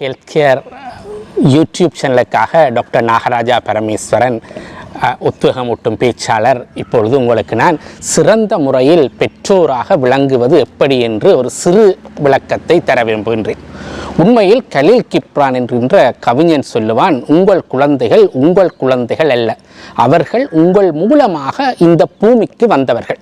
Health care YouTube சேனலுக்காக doctor Nagaraja Parameswaran உத்வேகமூட்டும் பேச்சாளர். இப்பொழுது உங்களுக்கு நான் சிறந்த முறையில் பெற்றோராக விளங்குவது எப்படி என்று ஒரு சிறு விளக்கத்தை தர விரும்புகின்றேன். உண்மையில் கலீல் கிப்ரான் என்கின்ற கவிஞன் சொல்லுவான், உங்கள் குழந்தைகள் அல்ல, அவர்கள் உங்கள் மூலமாக இந்த பூமிக்கு வந்தவர்கள்.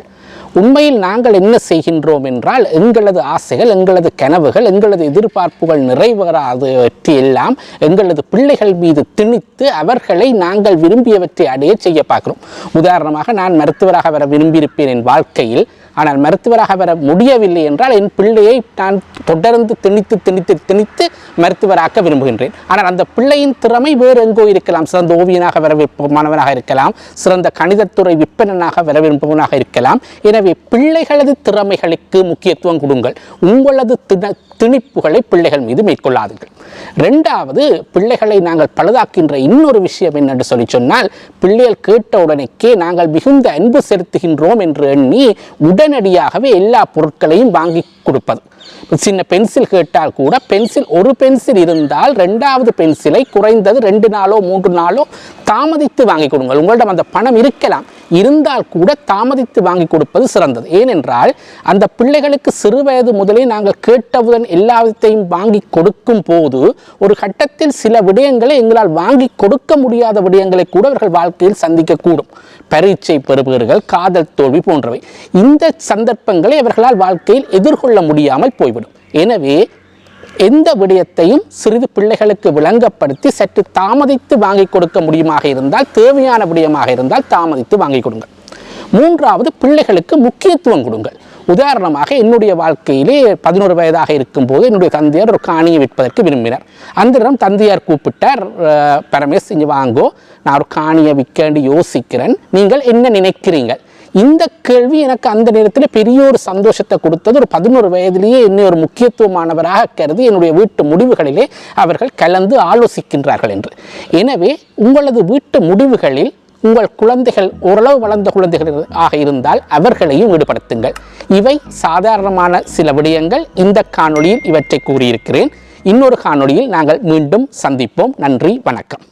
உண்மையில் நாங்கள் என்ன செய்கின்றோம் என்றால், எங்களது ஆசைகள், எங்களது கனவுகள், எங்களது எதிர்பார்ப்புகள் நிறைவேறாதவற்றை எல்லாம் எங்களது பிள்ளைகள் மீது திணித்து அவர்களை நாங்கள் விரும்பியவற்றை அடைய செய்ய பார்க்கிறோம். உதாரணமாக, நான் மருத்துவராக வர விரும்பியிருப்பேன் என் வாழ்க்கையில். ஆனால் மருத்துவராக வர முடியவில்லை என்றால் என் பிள்ளையை நான் தொடர்ந்து திணித்து மருத்துவராக்க விரும்புகின்றேன். ஆனால் அந்த பிள்ளையின் திறமை வேறு எங்கோ இருக்கலாம். சிறந்த ஓவியனாக வர விருப்பமானவனாக இருக்கலாம், சிறந்த கணிதத்துறை விற்பனனாக வர விரும்புவனாக இருக்கலாம். எனவே பிள்ளைகளது திறமைகளுக்கு முக்கியத்துவம் கொடுங்கள். உங்களது திணிப்புகளை பிள்ளைகள் மீது மேற்கொள்ளாதீர்கள். இரண்டாவது, பிள்ளைகளை நாங்கள் பழுதாக்கின்ற இன்னொரு விஷயம் என்னென்று சொன்னால், பிள்ளைகள் கேட்ட உடனேக்கே நாங்கள் மிகுந்த அன்பு செலுத்துகின்றோம் என்று எண்ணி உடனடியாகவே எல்லா பொருட்களையும் வாங்கி கொடுப்பது. சின்ன பென்சில் கேட்டால் கூட ஒரு பென்சில் இருந்தால் இரண்டாவது பென்சிலை குறைந்தது 2 நாளோ 3 நாளோ தாமதித்து வாங்கி கொடுங்கள். உங்களிடம் அந்த பணம் இருக்கலாம், இருந்தால் கூட தாமதித்து வாங்கி கொடுப்பது சிறந்தது. ஏனென்றால் அந்த பிள்ளைகளுக்கு சிறு வயது முதலே நாங்கள் கேட்டவுடன் எல்லாத்தையும் வாங்கி கொடுக்கும் போது ஒரு கட்டத்தில் சில விடயங்களை எங்களால் வாங்கி கொடுக்க முடியாத விடயங்களை கூட அவர்கள் வாழ்க்கையில் சந்திக்கக்கூடும். பரீட்சை பெறுபவர்கள், காதல் தோல்வி போன்றவை. இந்த சந்தர்ப்பங்களை அவர்களால் வாழ்க்கையில் எதிர்கொள்ள முடியாமல் போய்விடும். எனவே எந்த விடயத்தையும் சிறிது பிள்ளைகளுக்கு விளங்கப்படுத்தி சற்று தாமதித்து வாங்கி கொடுக்க முடியுமாக இருந்தால், தேவையான விடயமாக இருந்தால் தாமதித்து வாங்கி கொடுங்கள். மூன்றாவது, பிள்ளைகளுக்கு முக்கியத்துவம் கொடுங்கள். உதாரணமாக, என்னுடைய வாழ்க்கையிலே 11 வயதாக இருக்கும்போது என்னுடைய தந்தையார் ஒரு காணியை விற்பதற்கு விரும்பினார். அந்த இடம் தந்தையார் கூப்பிட்டார், பரமேஷ் இங்கே வாங்கோ, நான் ஒரு காணியை விற்க யோசிக்கிறேன், நீங்கள் என்ன நினைக்கிறீங்க? இந்த கேள்வி எனக்கு அந்த நேரத்தில் பெரிய ஒரு சந்தோஷத்தை கொடுத்தது. ஒரு 11 வயதிலேயே என்னை ஒரு முக்கியத்துவமானவராக கருதி என்னுடைய வீட்டு முடிவுகளிலே அவர்கள் கலந்து ஆலோசிக்கின்றார்கள் என்று. எனவே உங்களது வீட்டு முடிவுகளில் உங்கள் குழந்தைகள் ஓரளவு வளர்ந்த குழந்தைகள் ஆக இருந்தால் அவர்களையும் ஈடுபடுத்துங்கள். இவை சாதாரணமான சில விடயங்கள். இந்த காணொளியில் இவற்றை கூறியிருக்கிறேன். இன்னொரு காணொளியில் நாங்கள் மீண்டும் சந்திப்போம். நன்றி, வணக்கம்.